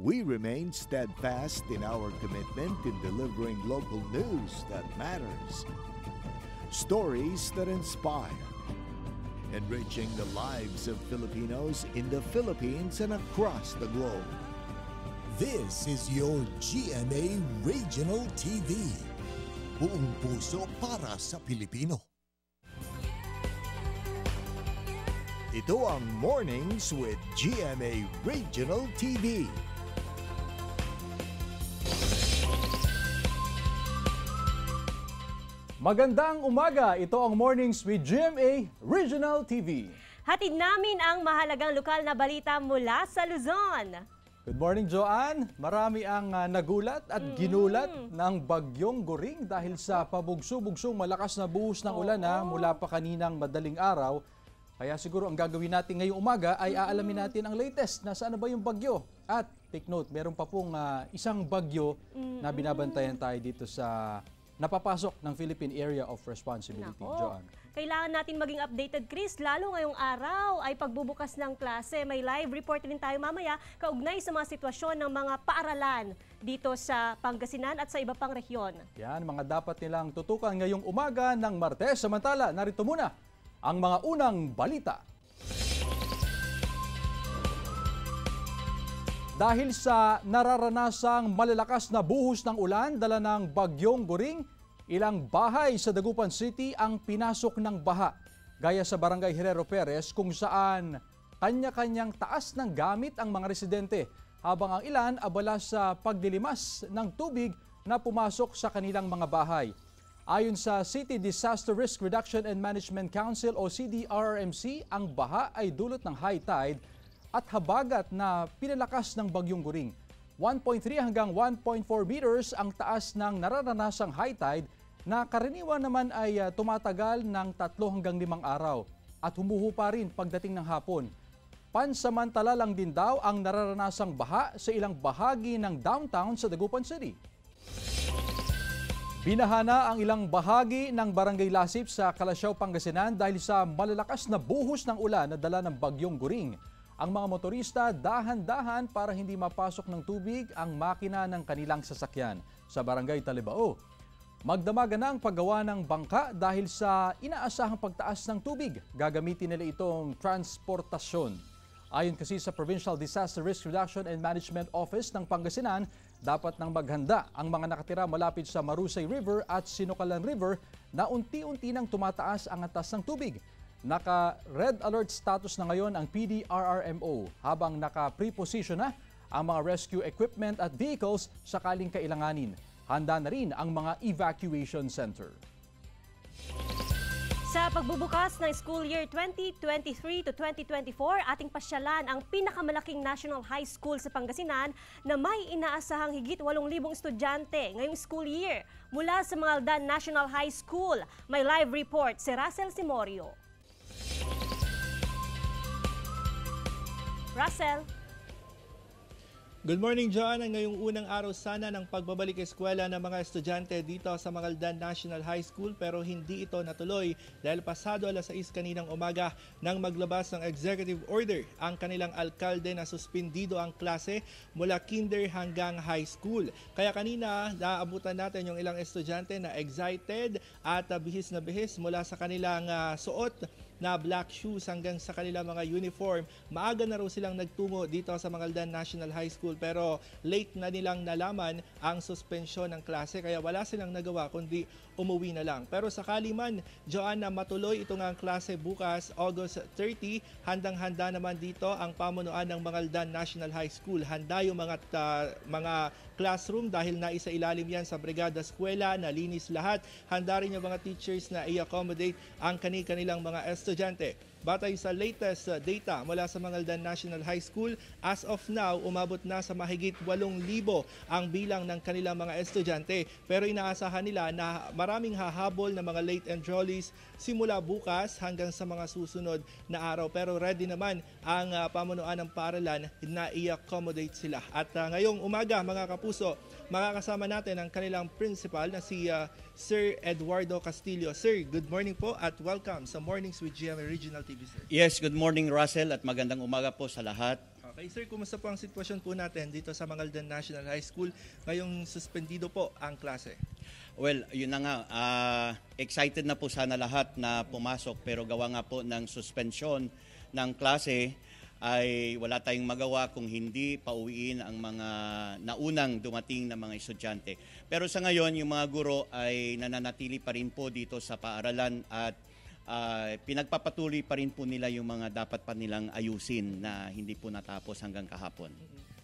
We remain steadfast in our commitment in delivering local news that matters. Stories that inspire. Enriching the lives of Filipinos in the Philippines and across the globe. This is your GMA Regional TV. Buong puso para sa Pilipino. Ito ang Mornings with GMA Regional TV. Magandang umaga, ito ang Mornings with GMA Regional TV. Hatid namin ang mahalagang lokal na balita mula sa Luzon. Good morning, Joanne. Marami ang nagulat at ginulat ng bagyong Goring dahil sa pabugso-bugsong malakas na buhos ng ulan mula pa kaninang madaling araw. Kaya siguro ang gagawin natin ngayong umaga ay aalamin natin ang latest na saan ba yung bagyo. At take note, meron pa pong isang bagyo na binabantayan tayo dito sa napapasok ng Philippine Area of Responsibility. Joanne. Kailangan natin maging updated, Chris, lalo ngayong araw ay pagbubukas ng klase. May live report rin tayo mamaya kaugnay sa mga sitwasyon ng mga paaralan dito sa Pangasinan at sa iba pang rehiyon. Yan, mga dapat nilang tutukan ngayong umaga ng Martes. Samantala, narito muna ang mga unang balita. Dahil sa nararanasang malalakas na buhos ng ulan dala ng bagyong Goring, ilang bahay sa Dagupan City ang pinasok ng baha. Gaya sa Barangay Herrero Perez kung saan kanya-kanyang taas ng gamit ang mga residente habang ang ilan abala sa pagdilimas ng tubig na pumasok sa kanilang mga bahay. Ayon sa City Disaster Risk Reduction and Management Council o CDRRMC, ang baha ay dulot ng high tide at habagat na pinalakas ng bagyong Goring. 1.3 hanggang 1.4 meters ang taas ng nararanasang high tide na karaniwan naman ay tumatagal ng 3 hanggang 5 araw at humuhupa rin pagdating ng hapon. Pansamantala lang din daw ang nararanasang baha sa ilang bahagi ng downtown sa Dagupan City. Binahana ang ilang bahagi ng Barangay Lasip sa Calasiao, Pangasinan dahil sa malalakas na buhos ng ulan na dala ng bagyong Goring. Ang mga motorista dahan-dahan para hindi mapasok ng tubig ang makina ng kanilang sasakyan sa Barangay Talibao. Magdamagan na ang paggawa ng bangka dahil sa inaasahang pagtaas ng tubig. Gagamitin nila itong transportasyon. Ayon kasi sa Provincial Disaster Risk Reduction and Management Office ng Pangasinan, dapat nang maghanda ang mga nakatira malapit sa Marusay River at Sinukalan River na unti-unti nang tumataas ang antas ng tubig. Naka-red alert status na ngayon ang PDRRMO habang naka-preposition na ang mga rescue equipment at vehicles sakaling kailanganin. Handa na rin ang mga evacuation center. Sa pagbubukas ng school year 2023 to 2024, ating pasyalan ang pinakamalaking National High School sa Pangasinan na may inaasahang higit 8,000 estudyante ngayong school year. Mula sa Mangaldan National High School, may live report si Russell Simorio. Russell. Good morning, Joanna. Ngayong unang araw sana ng pagbabalik eskwela ng mga estudyante dito sa Mangaldan National High School pero hindi ito natuloy dahil pasado alas 6 kaninang umaga nang maglabas ng executive order ang kanilang alkalde na suspindido ang klase mula kinder hanggang high school. Kaya kanina naabutan natin yung ilang estudyante na excited at bihis na bihis mula sa kanilang suot na black shoes hanggang sa kanilang mga uniform. Maaga na raw silang nagtungo dito sa Mangaldan National High School pero late na nilang nalaman ang suspensyon ng klase kaya wala silang nagawa kundi umuwi na lang. Pero sakali man, Joanna, matuloy ito nga ang klase bukas, August 30, handang-handa naman dito ang pamunuan ng Mangaldan National High School. Handa yung mga classroom dahil naisa-ilalim yan sa Brigada Eskwela, nalinis lahat. Handa rin yung mga teachers na i-accommodate ang kanilang mga estudyante. Batay sa latest data mula sa Mangaldan National High School, as of now, umabot na sa mahigit 8,000 ang bilang ng kanilang mga estudyante. Pero inaasahan nila na maraming hahabol na mga late enrollees simula bukas hanggang sa mga susunod na araw. Pero ready naman ang pamunuan ng paaralan na i-accommodate sila. At ngayong umaga, mga kapuso, makakasama natin ang kanilang principal na si Sir Eduardo Castillo. Sir, good morning po at welcome sa Mornings with GMA Regional TV, sir. Yes, good morning Russell at magandang umaga po sa lahat. Okay. Okay, sir, kumusta po ang sitwasyon po natin dito sa Mangaldan National High School ngayong suspendido po ang klase? Well, yun na nga, excited na po sana lahat na pumasok pero gawa nga po ng suspensyon ng klase ay wala tayong magawa kung hindi pauwiin ang mga naunang dumating na mga estudyante. Pero sa ngayon, yung mga guro ay nananatili pa rin po dito sa paaralan at pinagpapatuloy pa rin po nila yung mga dapat pa nilang ayusin na hindi po natapos hanggang kahapon.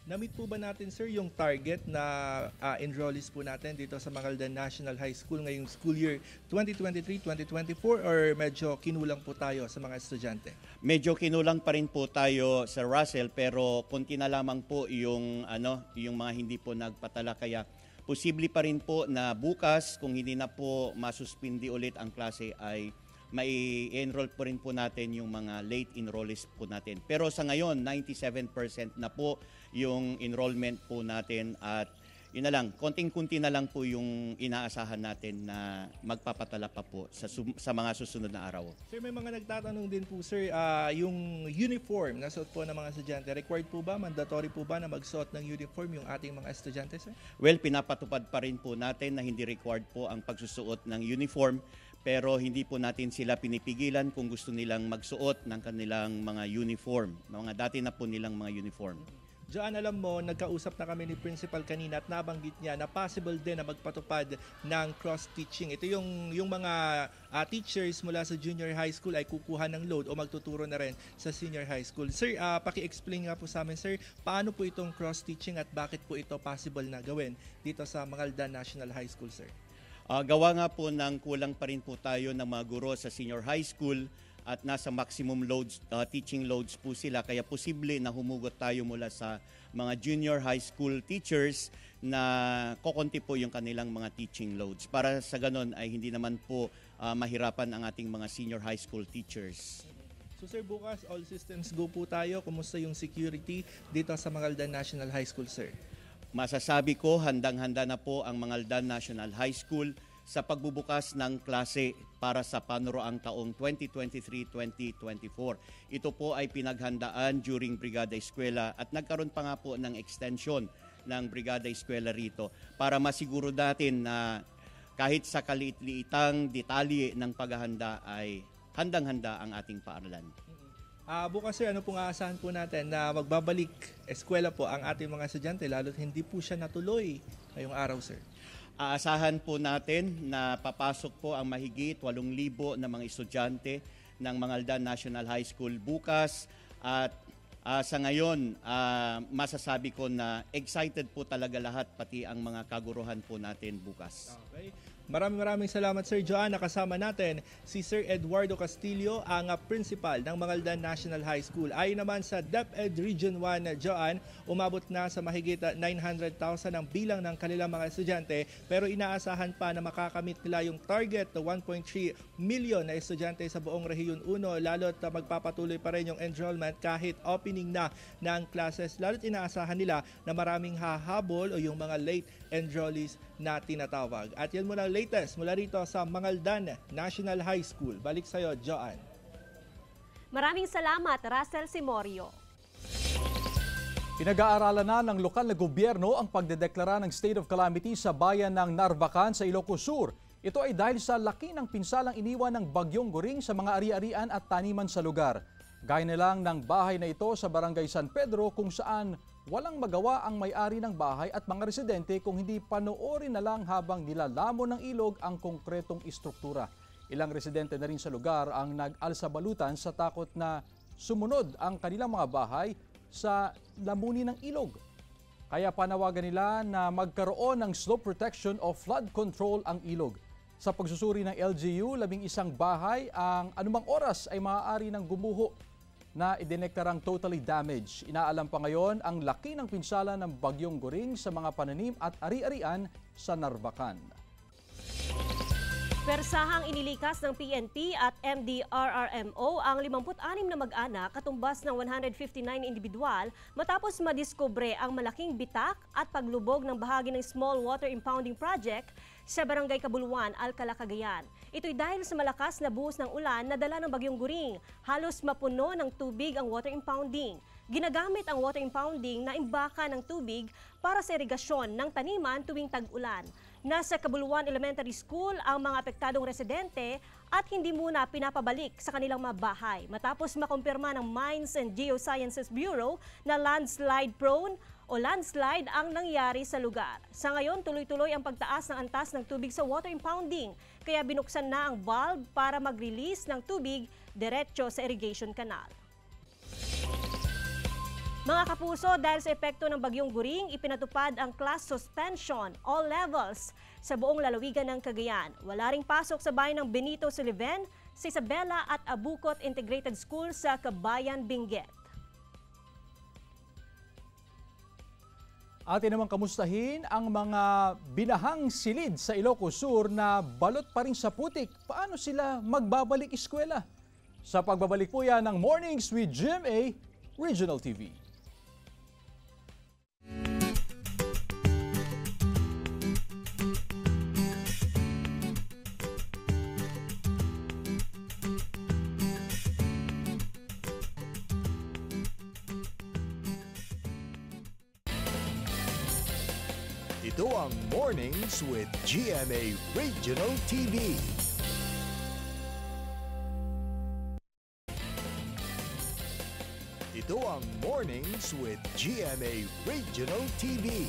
Na-meet po ba natin, sir, yung target na enrollees po natin dito sa Mangaldan National High School ngayong school year 2023-2024 or medyo kinulang po tayo sa mga estudyante? Medyo kinulang pa rin po tayo sa Russell pero konti na lamang po yung mga hindi po nagpatala kaya posible pa rin po na bukas kung hindi na po masuspindi ulit ang klase ay mai-enroll po rin po natin yung mga late enrollees po natin. Pero sa ngayon, 97% na po yung enrollment po natin at yun na lang, konting-kunti na lang po yung inaasahan natin na magpapatala pa po sa mga susunod na araw. Sir, may mga nagtatanong din po, sir, yung uniform na suot po ng mga estudyante, required po ba, mandatory po ba na magsuot ng uniform yung ating mga estudyante, sir? Well, pinapatupad pa rin po natin na hindi required po ang pagsusuot ng uniform pero hindi po natin sila pinipigilan kung gusto nilang magsuot ng kanilang mga uniform, mga dati na po nilang mga uniform. Diyan, alam mo, nagkausap na kami ni Principal kanina at nabanggit niya na possible din na magpatupad ng cross-teaching. Ito yung mga teachers mula sa junior high school ay kukuha ng load o magtuturo na rin sa senior high school. Sir, paki-explain nga po sa amin, sir, paano po itong cross-teaching at bakit po ito possible na gawin dito sa Mangaldan National High School, sir? Gawa nga po ng kulang pa rin po tayo ng mga guro sa senior high school at nasa maximum loads, teaching loads po sila. Kaya posible na humugot tayo mula sa mga junior high school teachers na kokonti po yung kanilang mga teaching loads. Para sa ganon ay hindi naman po mahirapan ang ating mga senior high school teachers. So sir, bukas all systems go po tayo. Kumusta yung security dito sa Mangaldan National High School, sir? Masasabi ko, handang-handa na po ang Mangaldan National High School sa pagbubukas ng klase para sa panuroang taong 2023-2024. Ito po ay pinaghandaan during Brigada Eskwela at nagkaroon pa nga po ng extension ng Brigada Eskwela rito para masiguro natin na kahit sa kaliit-liitang detalye ng paghahanda ay handang-handa ang ating paaralan. Bukas, sir, ano pong aasahan po natin na magbabalik eskwela po ang ating mga estudyante lalo't hindi po siya natuloy ngayong araw, sir? Aasahan po natin na papasok po ang mahigit 8,000 na mga estudyante ng Mangaldan National High School bukas at sa ngayon masasabi ko na excited po talaga lahat pati ang mga kaguruhan po natin bukas. Okay. Maraming salamat, Sir Joan. Nakasama natin si Sir Eduardo Castillo, ang principal ng Mangaldan National High School. Ayon naman sa DepEd Region 1, Joan, umabot na sa mahigit 900,000 ang bilang ng kanilang mga estudyante pero inaasahan pa na makakamit nila yung target na 1.3 million na estudyante sa buong Rehiyon 1 lalo't magpapatuloy pa rin yung enrollment kahit opening na ng classes. Lalo't inaasahan nila na maraming hahabol o yung mga late enrollees na tinatawag. At yan muna latest mula rito sa Mangaldan National High School. Balik sa iyo, Joan. Maraming salamat, Russell Simorio. Pinag-aaralan na ng lokal na gobyerno ang pagdedeklara ng state of calamity sa bayan ng Narvacan sa Ilocos Sur. Ito ay dahil sa laki ng pinsalang iniwan ng Bagyong Goring sa mga ari-arian at taniman sa lugar. Gaya na lang ng bahay na ito sa Barangay San Pedro kung saan walang magawa ang may-ari ng bahay at mga residente kung hindi panoorin na lang habang nilalamon ng ilog ang konkretong istruktura. Ilang residente na rin sa lugar ang nag-alsabalutan sa takot na sumunod ang kanilang mga bahay sa lamunin ng ilog. Kaya panawagan nila na magkaroon ng slope protection o flood control ang ilog. Sa pagsusuri ng LGU, 11 bahay ang anumang oras ay maaari ng gumuho na idineklarang totally damaged. Inaalam pa ngayon ang laki ng pinsala ng Bagyong Goring sa mga pananim at ari-arian sa Narvacan. Persahang inilikas ng PNP at MDRRMO ang 56 na mag-anak katumbas ng 159 individual matapos madiskubre ang malaking bitak at paglubog ng bahagi ng small water impounding project sa Barangay Kabuluan, Alcala, Cagayan. Ito'y dahil sa malakas na buhos ng ulan na dala ng Bagyong Goring. Halos mapuno ng tubig ang water impounding. Ginagamit ang water impounding na imbaka ng tubig para sa irigasyon ng taniman tuwing tag-ulan. Nasa Cabuluan Elementary School ang mga apektadong residente at hindi muna pinapabalik sa kanilang mga bahay matapos makumpirma ng Mines and Geosciences Bureau na landslide prone o landslide ang nangyari sa lugar. Sa ngayon, tuloy-tuloy ang pagtaas ng antas ng tubig sa water impounding, kaya binuksan na ang valve para mag-release ng tubig diretso sa irrigation canal. Mga kapuso, dahil sa epekto ng Bagyong Guring, ipinatupad ang class suspension, all levels, sa buong lalawigan ng Cagayan. Wala ring pasok sa bayan ng Benito Sullivan, sa Isabela at Abucot Integrated School sa Kabayan, Benguet. Atin naman kamustahin ang mga binahang silid sa Ilocos Sur na balot pa rin sa putik. Paano sila magbabalik eskwela? Sa pagbabalik po yan ng Mornings with GMA Regional TV. Ito ang Mornings with GMA Regional TV. Ito ang Mornings with GMA Regional TV.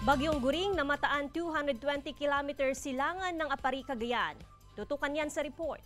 Bagyong Guring namataan 220 kilometers silangan ng Apari, Cagayan. Tutukan yan sa report.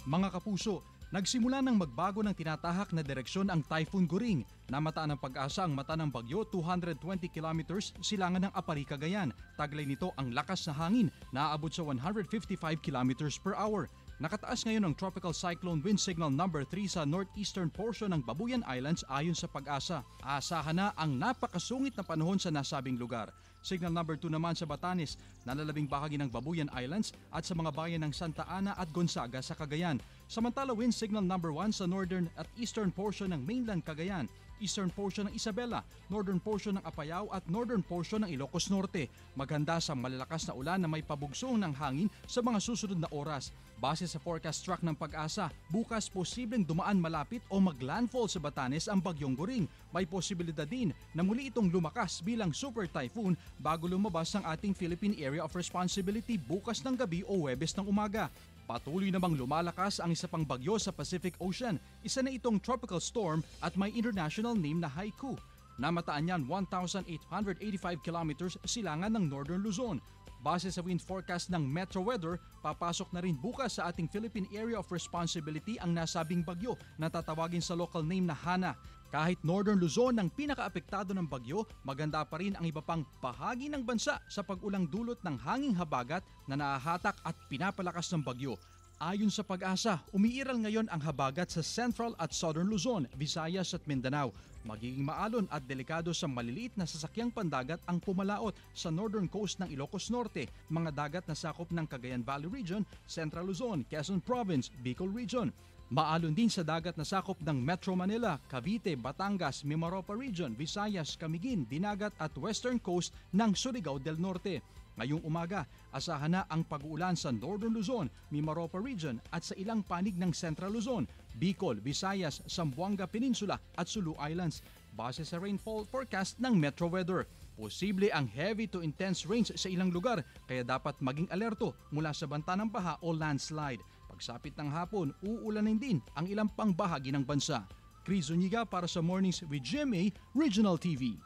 Mga kapuso, nagsimula ng magbago ng tinatahak na direksyon ang Typhoon Guring. Namataan ng pag-asa ang mata ng bagyo 220 kilometers silangan ng Apari, Cagayan. Taglay nito ang lakas na hangin na aabot sa 155 kilometers per hour. Nakataas ngayon ang Tropical Cyclone Wind Signal number 3 sa northeastern portion ng Babuyan Islands ayon sa pag-asa. Aasahan na ang napakasungit na panahon sa nasabing lugar. Signal number 2 naman sa Batanes, nalalabing bahagi ng Babuyan Islands at sa mga bayan ng Santa Ana at Gonzaga sa Cagayan. Samantala, wind signal number 1 sa northern at eastern portion ng mainland Cagayan, eastern portion ng Isabela, northern portion ng Apayao at northern portion ng Ilocos Norte. Maghanda sa malalakas na ulan na may pabugsong ng hangin sa mga susunod na oras. Base sa forecast track ng pag-asa, bukas posibleng dumaan malapit o maglandfall sa Batanes ang Bagyong Guring. May posibilidad din na muli itong lumakas bilang super typhoon bago lumabas ang ating Philippine Area of Responsibility bukas ng gabi o Huwebes ng umaga. Patuloy namang lumalakas ang isa pang bagyo sa Pacific Ocean. Isa na itong tropical storm at may international name na Haiku. Namataan yan 1,885 kilometers silangan ng Northern Luzon. Base sa wind forecast ng Metro Weather, papasok na rin bukas sa ating Philippine Area of Responsibility ang nasabing bagyo na tatawagin sa local name na Hana. Kahit Northern Luzon ang pinakaapektado ng bagyo, maganda pa rin ang iba pang bahagi ng bansa sa pag-ulang dulot ng hanging habagat na nahahatak at pinapalakas ng bagyo. Ayon sa pag-asa, umiiral ngayon ang habagat sa Central at Southern Luzon, Visayas at Mindanao. Magiging maalon at delikado sa maliliit na sasakyang pandagat ang pumalaot sa northern coast ng Ilocos Norte, mga dagat na sakop ng Cagayan Valley Region, Central Luzon, Quezon Province, Bicol Region. Maalon din sa dagat na sakop ng Metro Manila, Cavite, Batangas, Mimaropa Region, Visayas, Camiguin, Dinagat at western coast ng Surigao del Norte. Ngayong umaga, asahan na ang pag-uulan sa Northern Luzon, Mimaropa Region at sa ilang panig ng Central Luzon, Bicol, Visayas, Zamboanga Peninsula at Sulu Islands. Base sa rainfall forecast ng Metro Weather, posible ang heavy to intense rains sa ilang lugar kaya dapat maging alerto mula sa banta ng baha o landslide. Pagsapit ng hapon, uulanin din ang ilang pang bahagi ng bansa. Chris Zuniga para sa Mornings with GMA Regional TV.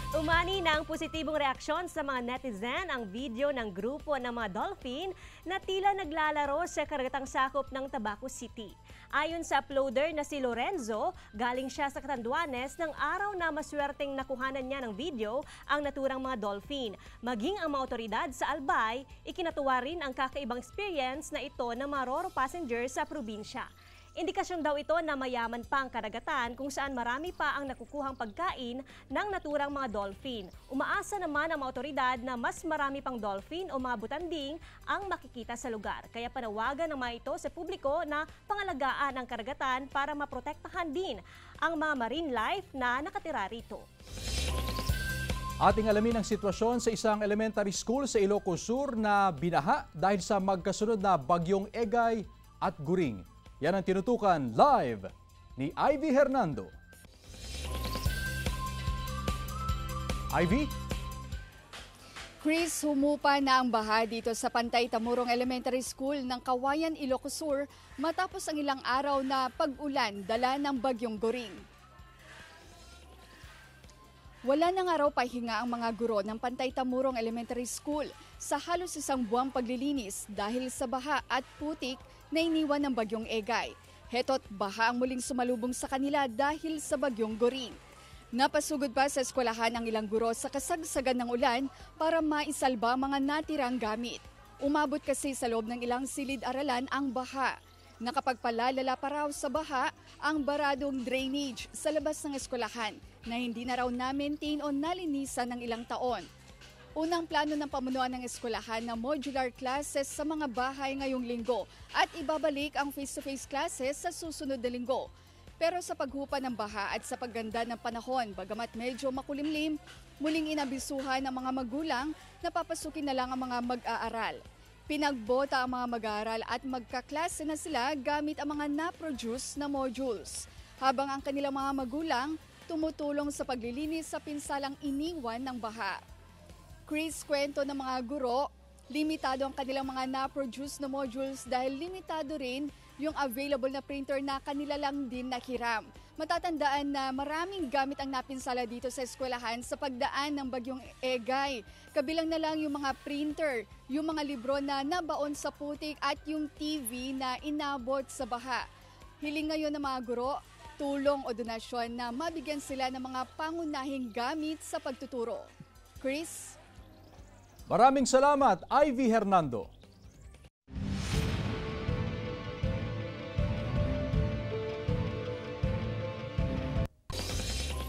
Umani ng positibong reaksyon sa mga netizen ang video ng grupo ng mga dolphin na tila naglalaro sa karagatang sakop ng Tabaco City. Ayon sa uploader na si Lorenzo, galing siya sa Catanduanes ng araw na maswerteng nakuhanan niya ng video ang naturang mga dolphin. Maging ang mga otoridad sa Albay, ikinatuwa rin ang kakaibang experience na ito ng mga Roro passengers sa probinsya. Indikasyon daw ito na mayaman pa ang karagatan kung saan marami pa ang nakukuhang pagkain ng naturang mga dolphin. Umaasa naman ang mga otoridad na mas marami pang dolphin o mga butanding ang makikita sa lugar. Kaya panawagan ng mga ito sa publiko na pangalagaan ang karagatan para maprotektahan din ang mga marine life na nakatira rito. Ating alamin ang sitwasyon sa isang elementary school sa Ilocos Sur na binaha dahil sa magkasunod na bagyong Egay at Guring. Yan ang tinutukan live ni Ivy Hernando. Ivy? Chris, humupa na ang baha dito sa Pantay Tamurong Elementary School ng Kawayan, Ilocos Sur matapos ang ilang araw na pag-ulan dala ng bagyong Guring. Wala nang araw pahinga ang mga guro ng Pantay Tamurong Elementary School sa halos isang buwang paglilinis dahil sa baha at putik na iniwan ng bagyong Egay. Heto't baha ang muling sumalubong sa kanila dahil sa bagyong Guring. Napasugod pa sa eskwelahan ang ilang guro sa kasagsagan ng ulan para maisalba mga natirang gamit. Umabot kasi sa loob ng ilang silid-aralan ang baha. Nakapagpalalala pa raw sa baha ang baradong drainage sa labas ng eskwelahan na hindi na raw na-maintain o nalinisan ng ilang taon. Unang plano ng pamunuan ng eskwelahan na modular classes sa mga bahay ngayong linggo at ibabalik ang face-to-face classes sa susunod na linggo. Pero sa paghupa ng baha at sa pagganda ng panahon, bagamat medyo makulimlim, muling inabisuhan ng mga magulang na papasukin na lang ang mga mag-aaral. Pinagbota ang mga mag-aaral at magkaklase na sila gamit ang mga na-produce na modules. Habang ang kanilang mga magulang tumutulong sa paglilinis sa pinsalang iniwan ng baha. Chris, kwento ng mga guro, limitado ang kanilang mga na-produce na modules dahil limitado rin yung available na printer na kanila lang din nakiram. Matatandaan na maraming gamit ang napinsala dito sa eskwelahan sa pagdaan ng bagyong Egay. Kabilang na lang yung mga printer, yung mga libro na nabaon sa putik at yung TV na inabot sa baha. Hiling ngayon ng mga guro, tulong o donasyon na mabigyan sila ng mga pangunahing gamit sa pagtuturo. Chris? Maraming salamat, Ivy Hernando.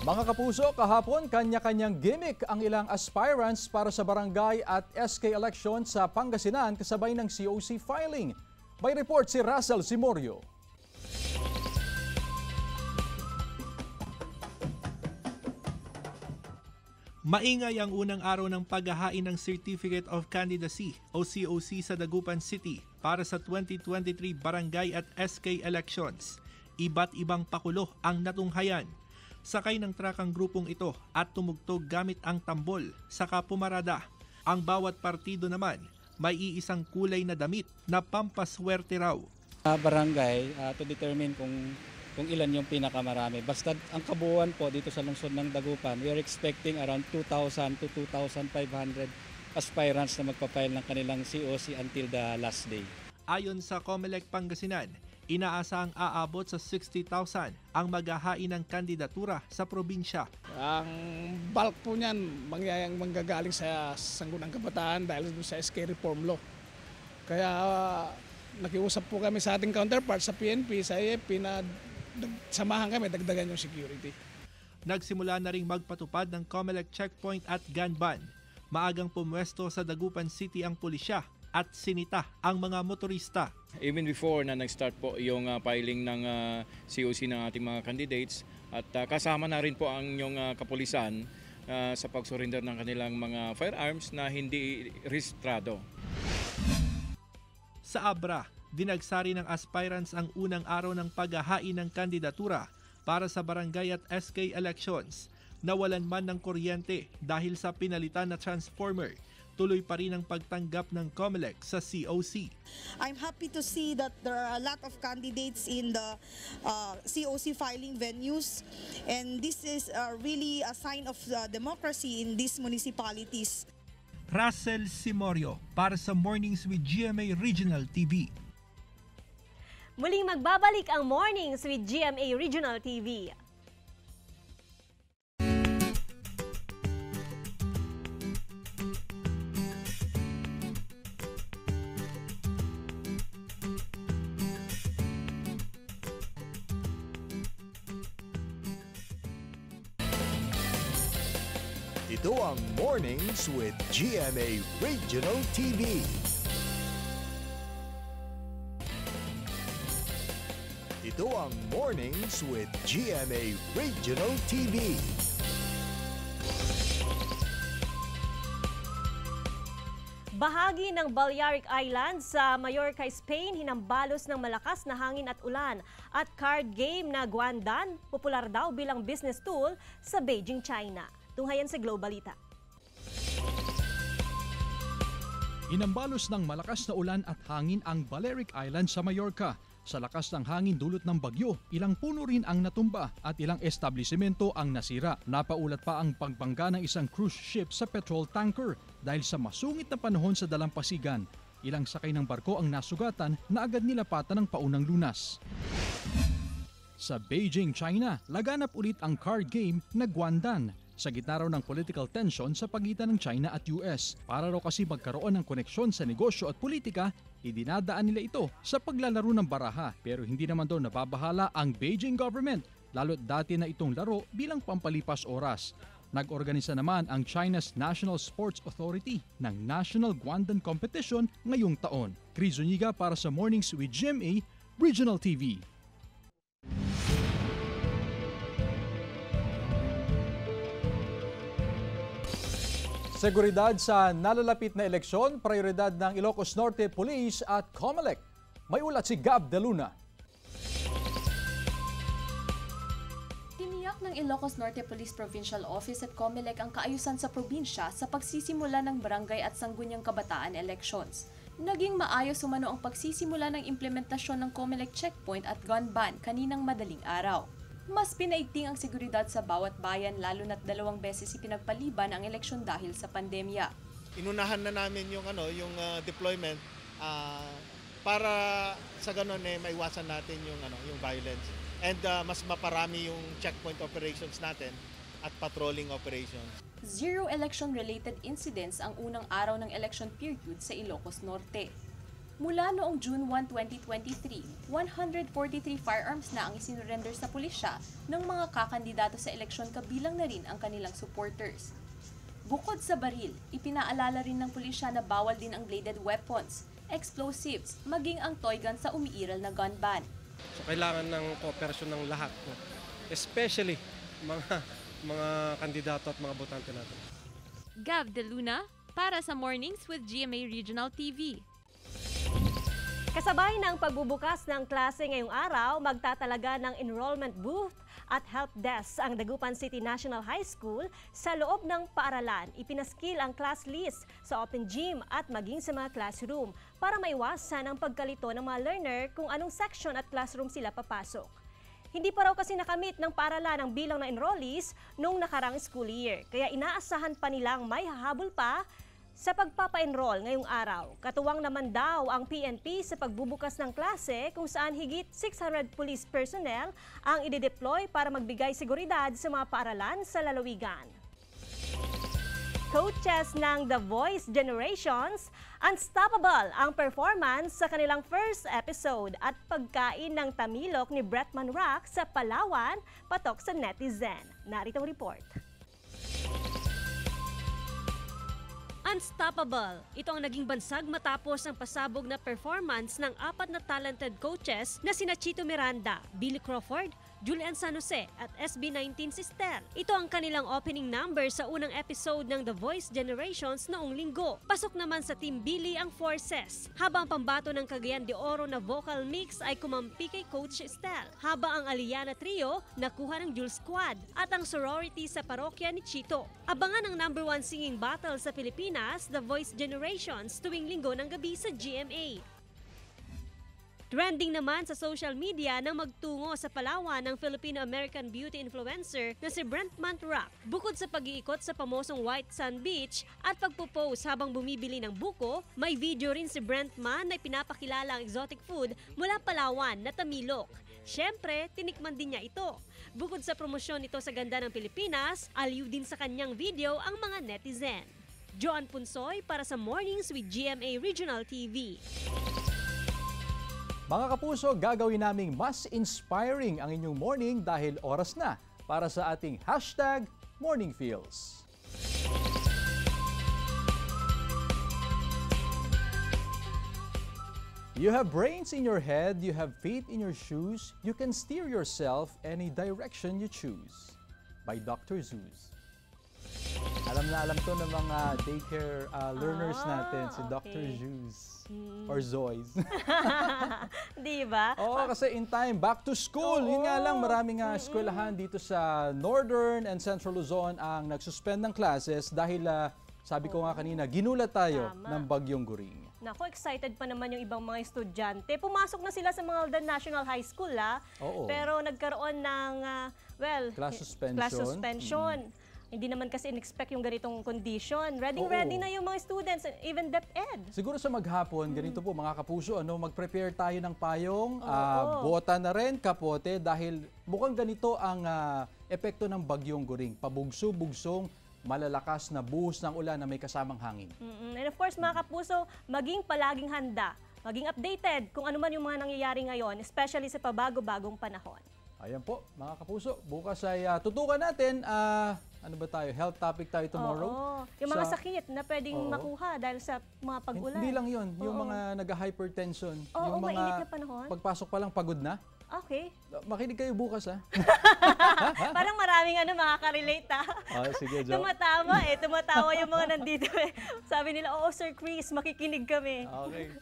Mga kapuso, kahapon kanya-kanyang gimmick ang ilang aspirants para sa barangay at SK election sa Pangasinan kasabay ng COC filing. May report si Russell Simorio. Maingay ang unang araw ng paghahain ng Certificate of Candidacy o COC sa Dagupan City para sa 2023 barangay at SK elections. Iba't ibang pakulo ang natunghayan. Sakay ng truck ang grupong ito at tumugtog gamit ang tambol saka pumarada. Ang bawat partido naman may iisang kulay na damit na pampaswerte raw. Barangay to determine kung ilan yung pinakamarami. Basta ang kabuuan po dito sa lungsod ng Dagupan, we are expecting around 2,000 to 2,500 aspirants na magpapile ng kanilang COC until the last day. Ayon sa COMELEC Pangasinan, inaasahang aabot sa 60,000 ang maghahain ng kandidatura sa probinsya. Ang bulk po niyan manggagaling sa Sangguniang Kabataan dahil sa SK Reform Law. Kaya nakiusap po kami sa ating counterpart sa PNP, sa AFP na samahan kami, dagdagan yung security. Nagsimula na ring magpatupad ng COMELEC checkpoint at gun ban. Maagang pumwesto sa Dagupan City ang pulisya at sinita ang mga motorista. Even before na nag-start po yung filing ng COC ng ating mga candidates at kasama na rin po ang inyong kapulisan sa pag-surrender ng kanilang mga firearms na hindi rehistrado. Sa Abra, dinagsari ng aspirants ang unang araw ng paghahain ng kandidatura para sa barangay at SK elections. Nawalan man ng kuryente dahil sa pinalitan na transformer. Tuloy pa rin ang pagtanggap ng COMELEC sa COC. I'm happy to see that there are a lot of candidates in the COC filing venues, and this is really a sign of democracy in these municipalities. Russell Simorio para sa Mornings with GMA Regional TV. Muling magbabalik ang Mornings with GMA Regional TV. Ito ang Mornings with GMA Regional TV. Ito ang Mornings with GMA Regional TV. Bahagi ng Balearic Islands sa Mallorca, Spain, hinambalos ng malakas na hangin at ulan. At card game na Guandan, popular daw bilang business tool sa Beijing, China. Tunghayan sa Globalita. Hinambalos ng malakas na ulan at hangin ang Balearic Islands sa Mallorca. Sa lakas ng hangin dulot ng bagyo, ilang puno rin ang natumba at ilang establisimento ang nasira. Napaulat pa ang pagbangga ng isang cruise ship sa petrol tanker dahil sa masungit na panahon sa dalampasigan. Ilang sakay ng barko ang nasugatan na agad nilapatan ng paunang lunas. Sa Beijing, China, laganap ulit ang card game na Guandan. Sa gitna raw ng political tension sa pagitan ng China at US. Para raw kasi magkaroon ng koneksyon sa negosyo at politika, idinadaan nila ito sa paglalaro ng baraha. Pero hindi naman daw nababahala ang Beijing government, lalo't dati na itong laro bilang pampalipas oras. Nag-organisa naman ang China's National Sports Authority ng National Guandan Competition ngayong taon. Chris Zuniga para sa Mornings with GMA Regional TV. Seguridad sa nalalapit na eleksyon, prioridad ng Ilocos Norte Police at COMELEC. May ulat si Gab De Luna. Tiniyak ng Ilocos Norte Police Provincial Office at COMELEC ang kaayusan sa probinsya sa pagsisimula ng barangay at sangguniang kabataan elections. Naging maayos umano ang pagsisimula ng implementasyon ng COMELEC checkpoint at gun ban kaninang madaling araw. Mas pinaigting ang seguridad sa bawat bayan lalo na't 2 beses ipinagpaliban ang eleksyon dahil sa pandemya. Inunahan na namin yung deployment para sa ganun maiwasan natin yung violence. And mas maparami yung checkpoint operations natin at patrolling operations. 0 election-related incidents ang unang araw ng election period sa Ilocos Norte. Mula noong June 1, 2023, 143 firearms na ang isinurrender sa pulisya ng mga kakandidato sa eleksyon kabilang na rin ang kanilang supporters. Bukod sa baril, ipinaalala rin ng pulisya na bawal din ang bladed weapons, explosives, maging ang toy gun sa umiiral na gun ban. So kailangan ng kooperasyon ng lahat, especially mga kandidato at mga botante natin. Gav De Luna para sa Mornings with GMA Regional TV. Kasabay ng pagbubukas ng klase ngayong araw, magtatalaga ng enrollment booth at help desk ang Dagupan City National High School sa loob ng paaralan. Ipinaskil ang class list sa open gym at maging sa mga classroom para maiwasan ang pagkalito ng mga learner kung anong section at classroom sila papasok. Hindi pa raw kasi nakamit ng paaralan ang bilang ng enrollees noong nakarang school year, kaya inaasahan pa nilang may hahabol pa sa pagpapa-enroll ngayong araw. Katuwang naman daw ang PNP sa pagbubukas ng klase kung saan higit 600 police personnel ang idedeploy para magbigay seguridad sa mga paaralan sa lalawigan. Coaches ng The Voice Generations, unstoppable ang performance sa kanilang first episode at pagkain ng tamilok ni Bretman Rock sa Palawan, patok sa netizen. Narito ang report. Unstoppable. Ito ang naging bansag matapos ang pasabog na performance ng 4 na talented coaches na sina Chito Miranda, Billy Crawford, Julian San Jose at SB19 Sister. Ito ang kanilang opening number sa unang episode ng The Voice Generations noong linggo. Pasok naman sa Team Billy ang Forces, habang pambato ng Cagayan de Oro na vocal mix ay kumampi kay Coach Estel, habang ang Aliana Trio nakuha ng Jules Squad at ang sorority sa parokya ni Chito. Abangan ang number 1 singing battle sa Pilipinas, The Voice Generations, tuwing linggo ng gabi sa GMA. Trending naman sa social media nang magtungo sa Palawan ng Filipino-American beauty influencer na si Bretman Rock. Bukod sa pag-iikot sa pamosong White Sand Beach at pagpo-pose habang bumibili ng buko, may video rin si Bretman na pinapakilala ang exotic food mula Palawan na tamilok. Siyempre, tinikman din niya ito. Bukod sa promosyon nito sa ganda ng Pilipinas, aliw din sa kanyang video ang mga netizen. Joan Punsoy para sa Mornings with GMA Regional TV. Mga kapuso, gagawin naming mas inspiring ang inyong morning dahil oras na para sa ating #MorningFeels. You have brains in your head, you have feet in your shoes, you can steer yourself any direction you choose. By Dr. Zeus. Alam na alam to ng mga daycare learners natin, si Dr. Zeus. Or Zoys. Di ba? Oo, kasi in time, back to school. Yun nga lang, maraming eskwelahan dito sa Northern and Central Luzon ang nagsuspend ng classes dahil sabi ko nga kanina, ginulat tayo ng Bagyong Goring. Nako, excited pa naman yung ibang mga estudyante. Pumasok na sila sa Mangaldan National High School, Oo. Pero nagkaroon ng, class suspension. Class suspension. Hindi naman kasi in-expect yung ganitong condition. Ready na yung mga students, even DepEd. Siguro sa maghapon, ganito po mga kapuso, mag-prepare tayo ng payong, bota na rin, kapote, dahil mukhang ganito ang epekto ng Bagyong Goring. Pabugso-bugsong, malalakas na buhos ng ulan na may kasamang hangin. And of course, mga kapuso, maging palaging handa, maging updated kung ano man yung mga nangyayari ngayon, especially sa pabago-bagong panahon. Ayan po, mga kapuso, bukas ay tutukan natin, ano ba tayo, health topic tayo tomorrow. Yung mga sakit na pwedeng makuha dahil sa mga pag-ulan. Hindi lang yun, yung mga nag-hypertension, yung mga mainit na panahon. pagpasok pa lang pagod na. Okay. Makinig kayo bukas, Parang maraming makaka-relate, sige, Jo. Tumatawa yung mga nandito. Sabi nila, oo, Sir Chris, makikinig kami. Okay.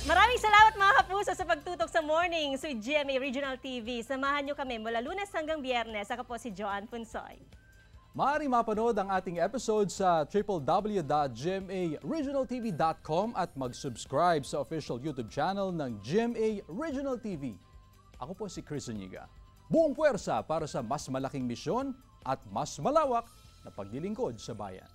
Maraming salamat mga kapuso sa pagtutok sa Mornings with GMA Regional TV. Samahan nyo kami mula Lunes hanggang Biyernes. Ako po si Joanne Punsoy. Maaari mapanood ang ating episode sa www.gmaregionaltv.com at mag-subscribe sa official YouTube channel ng GMA Regional TV. Ako po si Chris Zuniga. Buong puwersa para sa mas malaking misyon at mas malawak na paglilingkod sa bayan.